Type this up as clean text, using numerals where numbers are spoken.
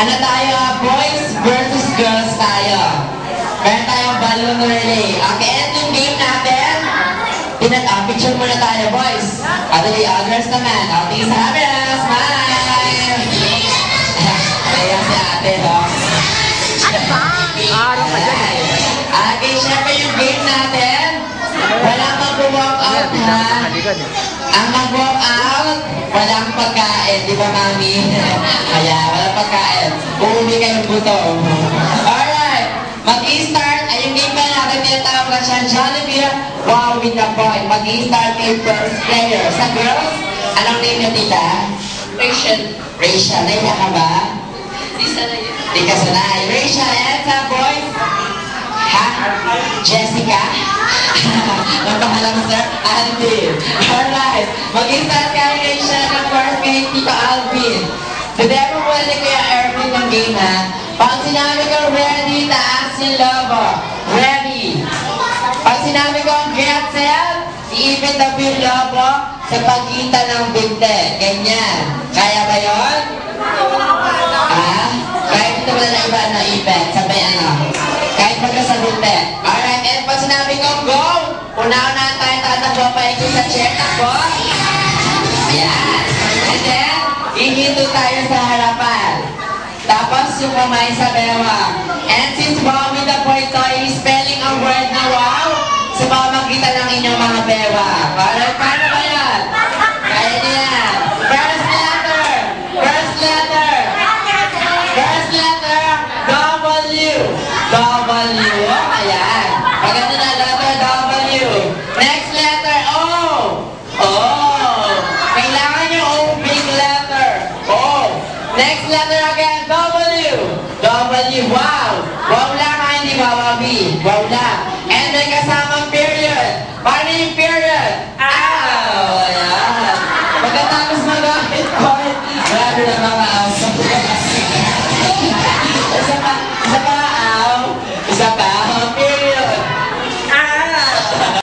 Ano tayo, boys versus girls tayo. Meron tayong balloon relay. Okay, and yung game natin, picture muna tayo, boys. At the others naman. Okay, sa camera, smile! Ayan si ate, no? Ano ba? Araw ka dyan. Okay, syempre yung game natin, walang mag-walk out, ha? Ang mag-walk out, walang pagkain, di ba, mami? Kaya, walang pagkain. Uuwi kayong buto. Alright, mag-i-start. Ay, yung game pa natin, tinatawag na siya, Jollibee, wow, with the point. Mag-i-start kay first player. Sa girls, anong name niyo, tita? Rachel. Rachel, naiya ka ba? Di sana yun. Di ka sanay. Rachel, and sa boys? Ha? Jessica? Napahalang sir? Alvin. Alright. Mag-i-start kay Rachel ng first kay Tito Alvin. Today mo pwede kaya Erwin ng game, ha? Pag sinabi ko ready, taas yung lobo. Ready. Pag sinabi ko get set, iipit na yung lobo sa pagitan ng binte. Ganyan. Kaya ba yun? Ha? Kahit ito wala na iba na ipit. Sabay ano? Kahit magkasabinte. Alright, and pag sinabi ko go, una-unahan tayo tatakbo pa ikot sa check ako. Ayan. And then, ihinto tayo sa harapan. Tapos yung kamay sa bewang. And since wow with the point tayo, spelling ang word na wow sa pamamagitan ng inyong mga bewang. Alright, paano ba yan? Kaya niyan. First letter. First letter. First letter. W. W. Ayan. Maganda na letter W. Next letter O. O. Kailangan yung O big letter. O. Next letter again. W. W. Wow. Wow lang ha, hindi wawabi. Wow lang. And may kasamang period. Paano yung period? Ow. Ayan. Pagkatapos magamit ko, marami na mga